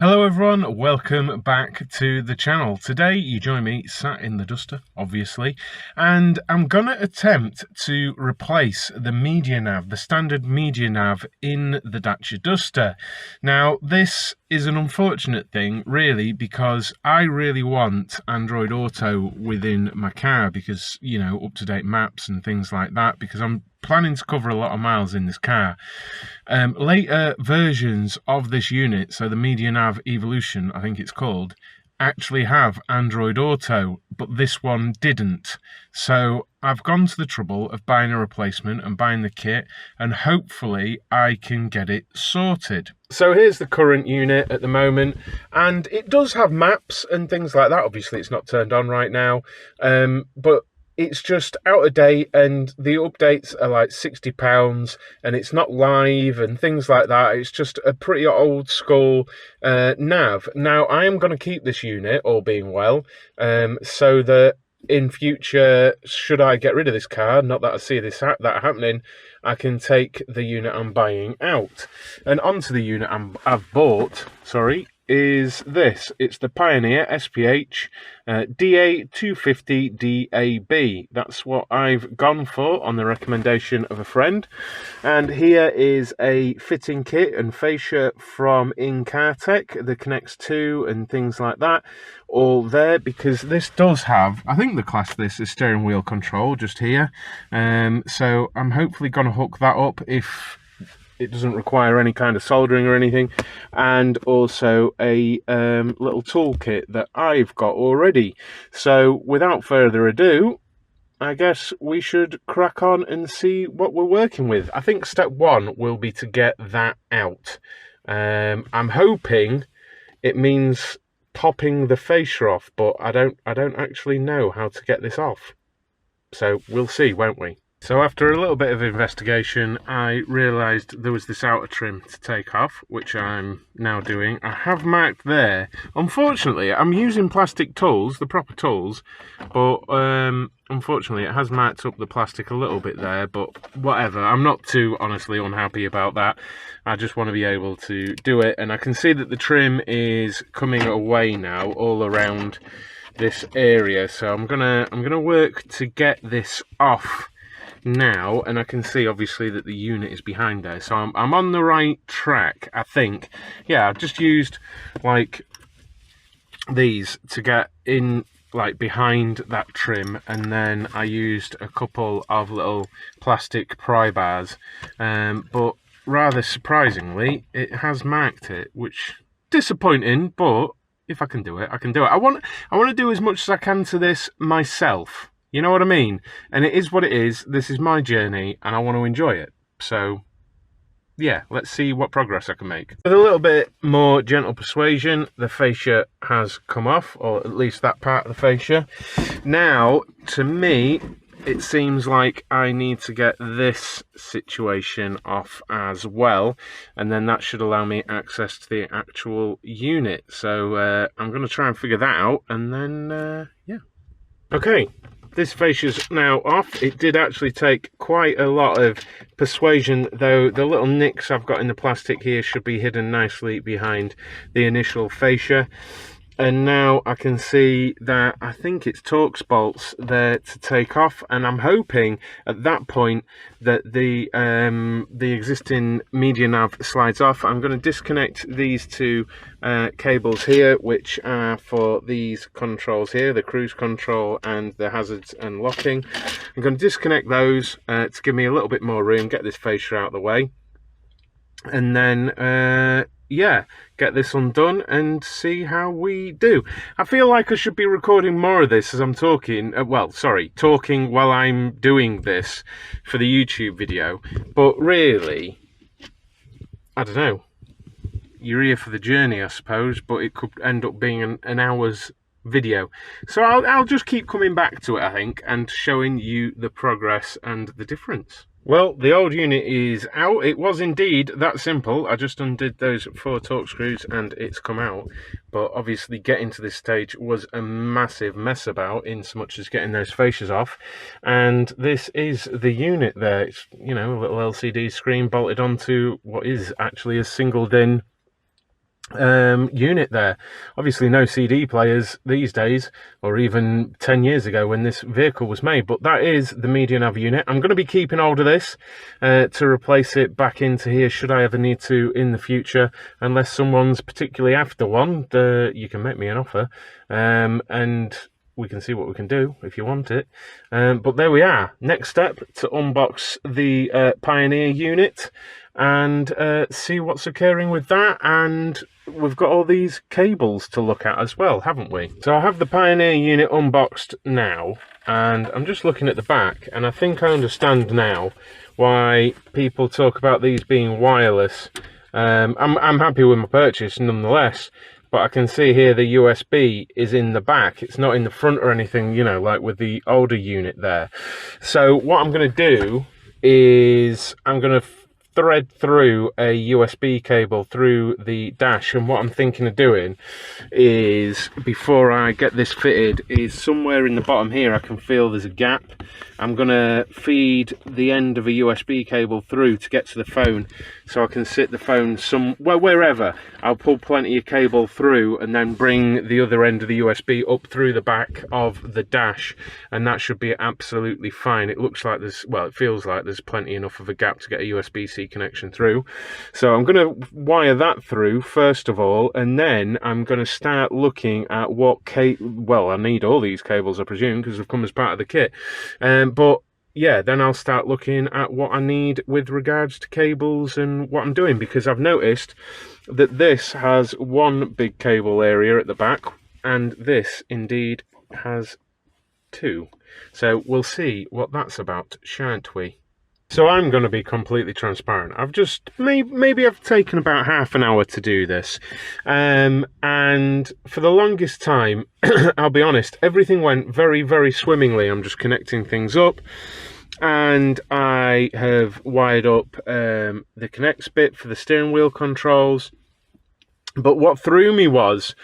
Hello everyone, welcome back to the channel. Today you join me sat in the Duster, obviously, and I'm gonna attempt to replace the media nav, the standard media nav in the Dacia Duster. Now this is an unfortunate thing really, because I really want Android Auto within my car because, you know, up-to-date maps and things like that, because I'm planning to cover a lot of miles in this car. Later versions of this unit, so the Media Nav Evolution, I think it's called, actually have Android Auto, but this one didn't. So I've gone to the trouble of buying a replacement and buying the kit, and hopefully I can get it sorted. So here's the current unit at the moment, and it does have maps and things like that. Obviously it's not turned on right now, but it's just out of date, and the updates are like £60 and it's not live and things like that. It's just a pretty old school nav. Now I am going to keep this unit, all being well, so that in future, should I get rid of this car, not that I see that happening, I can take the unit I'm buying out. And onto the unit I've bought, is this. It's the Pioneer SPH DA250DAB. That's what I've gone for on the recommendation of a friend. And here is a fitting kit and fascia from InCarTech that connects to and things like that, all there, because this does have, I think the class this is steering wheel control just here. So I'm hopefully going to hook that up if it doesn't require any kind of soldering or anything, and also a little toolkit that I've got already. So without further ado, I guess we should crack on and see what we're working with. I think step one will be to get that out. I'm hoping it means popping the fascia off, but I don't actually know how to get this off. So we'll see, won't we? So after a little bit of investigation, I realised there was this outer trim to take off, which I'm now doing. I have marked there. Unfortunately, I'm using plastic tools, the proper tools, but unfortunately it has marked up the plastic a little bit there, but whatever. I'm not too honestly unhappy about that. I just want to be able to do it, and I can see that the trim is coming away now all around this area, so I'm gonna work to get this off now, and I can see obviously that the unit is behind there, so I'm on the right track, I think. Yeah, I've just used like these to get in like behind that trim, and then I used a couple of little plastic pry bars, but rather surprisingly it has marked it, which disappointing, but if I can do it, I can do it. I want to do as much as I can to this myself. You know what I mean? And it is what it is. This is my journey and I want to enjoy it. So yeah, let's see what progress I can make. With a little bit more gentle persuasion, the fascia has come off, or at least that part of the fascia. Now, to me, it seems like I need to get this situation off as well, and then that should allow me access to the actual unit. So I'm going to try and figure that out, and then yeah. Okay, this fascia's now off. It did actually take quite a lot of persuasion, though the little nicks I've got in the plastic here should be hidden nicely behind the initial fascia. And now I can see that I think it's Torx bolts there to take off, and I'm hoping at that point that the existing media nav slides off. I'm going to disconnect these two cables here, which are for these controls here, the cruise control and the hazards and locking. I'm going to disconnect those to give me a little bit more room, get this fascia out of the way, and then yeah, get this undone and see how we do. I feel like I should be recording more of this as I'm talking, talking while I'm doing this for the YouTube video, but really, I don't know, you're here for the journey I suppose, but it could end up being an hour's video. So I'll just keep coming back to it, I think, and showing you the progress and the difference. Well, the old unit is out. It was indeed that simple. I just undid those 4 Torx screws and it's come out. But obviously getting to this stage was a massive mess about, in so much as getting those fascias off. And this is the unit there. It's, you know, a little LCD screen bolted onto what is actually a single DIN unit there. Obviously no CD players these days, or even 10 years ago when this vehicle was made, but that is the media nav unit. I'm going to be keeping hold of this to replace it back into here should I ever need to in the future, unless someone's particularly after one. You can make me an offer, and we can see what we can do if you want it. But there we are. Next step, to unbox the Pioneer unit and see what's occurring with that. And we've got all these cables to look at as well, haven't we? So I have the Pioneer unit unboxed now, and I'm just looking at the back, and I think I understand now why people talk about these being wireless. I'm happy with my purchase nonetheless, but I can see here the USB is in the back. It's not in the front or anything, you know, like with the older unit there. So what I'm going to do is I'm going to thread through a USB cable through the dash, and what I'm thinking of doing is, before I get this fitted, is somewhere in the bottom here I can feel there's a gap. I'm gonna feed the end of a USB cable through to get to the phone, so I can sit the phone wherever. I'll pull plenty of cable through and then bring the other end of the USB up through the back of the dash, and that should be absolutely fine. It looks like there's, well, it feels like there's plenty enough of a gap to get a USB-C connection through. So I'm going to wire that through first of all, and then I'm going to start looking at what well, I need all these cables, I presume, because they've come as part of the kit. But yeah, then I'll start looking at what I need with regards to cables and what I'm doing, because I've noticed that this has one big cable area at the back, and this indeed has two. So we'll see what that's about, shan't we? So I'm going to be completely transparent. I've just, maybe I've taken about half an hour to do this. And for the longest time, I'll be honest, everything went very, very swimmingly. I'm just connecting things up. And I have wired up the connects bit for the steering wheel controls. But what threw me was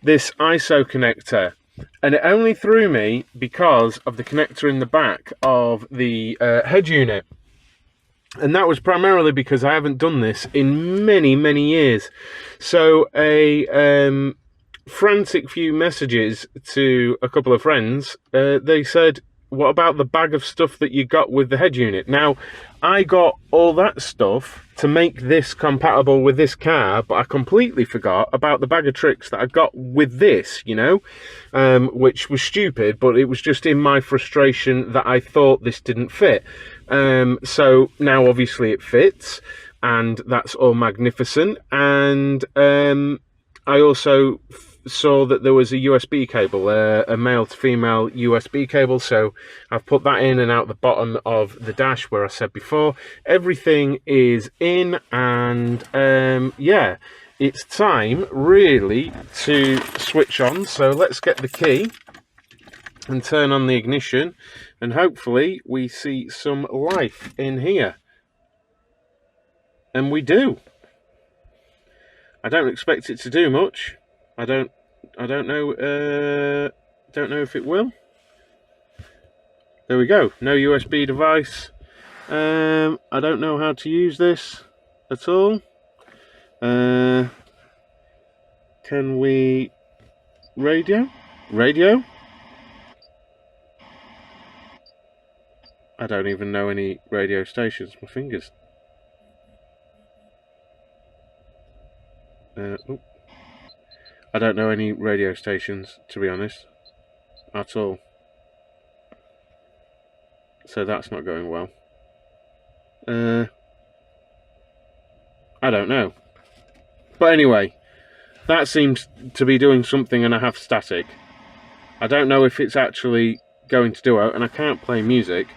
this ISO connector. And it only threw me because of the connector in the back of the head unit. And that was primarily because I haven't done this in many, many years. So a frantic few messages to a couple of friends, they said, what about the bag of stuff that you got with the head unit? Now, I got all that stuff to make this compatible with this car, but I completely forgot about the bag of tricks that I got with this, you know, which was stupid, but it was just in my frustration that I thought this didn't fit. So now obviously it fits, and that's all magnificent. And I also saw that there was a USB cable, a male to female USB cable, so I've put that in and out the bottom of the dash where I said before. Everything is in, and yeah, it's time really to switch on. So let's get the key and turn on the ignition, and hopefully we see some life in here. And we do. I don't expect it to do much. I don't know if it will. There we go. No USB device. I don't know how to use this at all. Can we radio? I don't even know any radio stations. My fingers. I don't know any radio stations, to be honest, at all. So that's not going well. I don't know. But anyway, that seems to be doing something, and I have static. I don't know if it's actually going to do it, and I can't play music.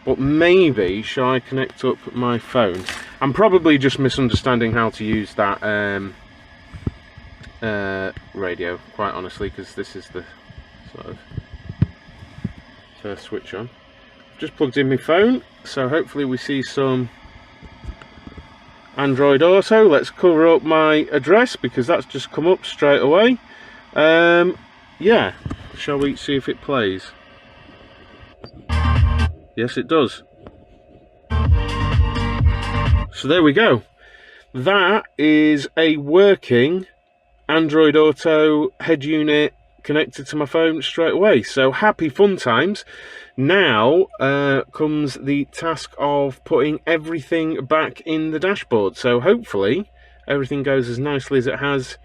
But maybe, shall I connect up my phone? I'm probably just misunderstanding how to use that radio, quite honestly, because this is the sort of first switch on. I've just plugged in my phone, so hopefully we see some Android Auto. Let's cover up my address, because that's just come up straight away. Yeah, shall we see if it plays? Yes, it does. So there we go. That is a working Android Auto head unit connected to my phone straight away. So happy fun times. Now comes the task of putting everything back in the dashboard. So hopefully everything goes as nicely as it has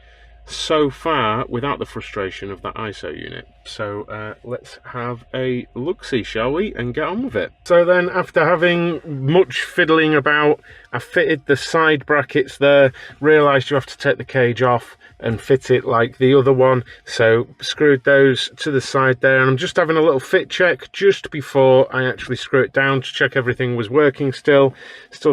so far without the frustration of that ISO unit. So let's have a look-see, shall we, and get on with it. So then, after having much fiddling about, I fitted the side brackets there, realised you have to take the cage off and fit it like the other one, so screwed those to the side there, and I'm just having a little fit check just before I actually screw it down to check everything was working still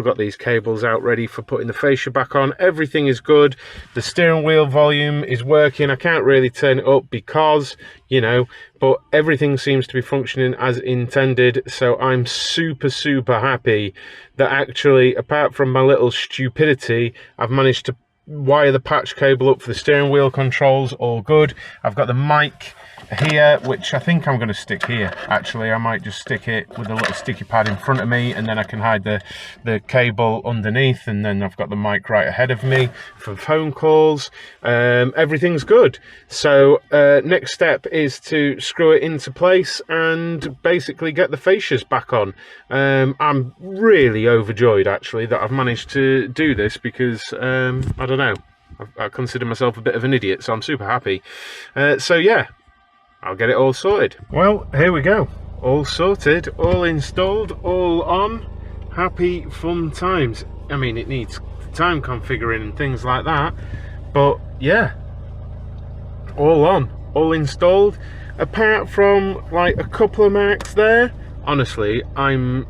got these cables out ready for putting the fascia back on. Everything is good. The steering wheel volume is working. I can't really turn it up because, you know, but everything seems to be functioning as intended, so I'm super happy that actually, apart from my little stupidity, I've managed to wire the patch cable up for the steering wheel controls. All good. I've got the mic here, which I think I'm going to stick here. Actually, I might just stick it with a little sticky pad in front of me, and then I can hide the cable underneath, and then I've got the mic right ahead of me for phone calls. Everything's good. So next step is to screw it into place and basically get the fascias back on. I'm really overjoyed actually that I've managed to do this, because I don't know, I consider myself a bit of an idiot, so I'm super happy. So yeah, I'll get it all sorted. Well, here we go. All sorted, all installed, all on. Happy fun times. I mean, it needs time configuring and things like that, but yeah, all on, all installed. Apart from like a couple of marks there, honestly, I'm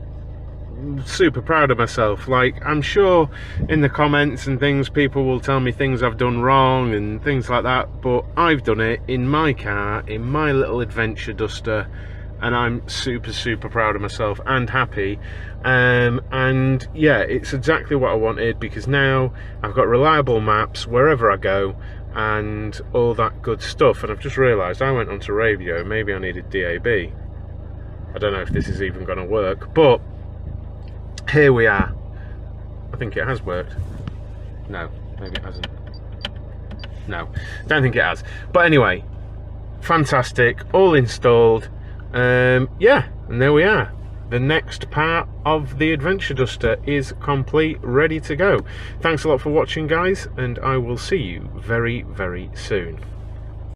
super proud of myself. Like, I'm sure in the comments and things people will tell me things I've done wrong and things like that, but I've done it in my car, in my little adventure Duster, and I'm super proud of myself and happy. And yeah, it's exactly what I wanted, because now I've got reliable maps wherever I go and all that good stuff. And I've just realised I went onto radio, maybe I needed DAB. I don't know if this is even going to work, but here we are. I think it has worked. No, maybe it hasn't. No, don't think it has. But anyway, fantastic, all installed. Yeah, and there we are. The next part of the Adventure Duster is complete, ready to go. Thanks a lot for watching, guys, and I will see you very soon.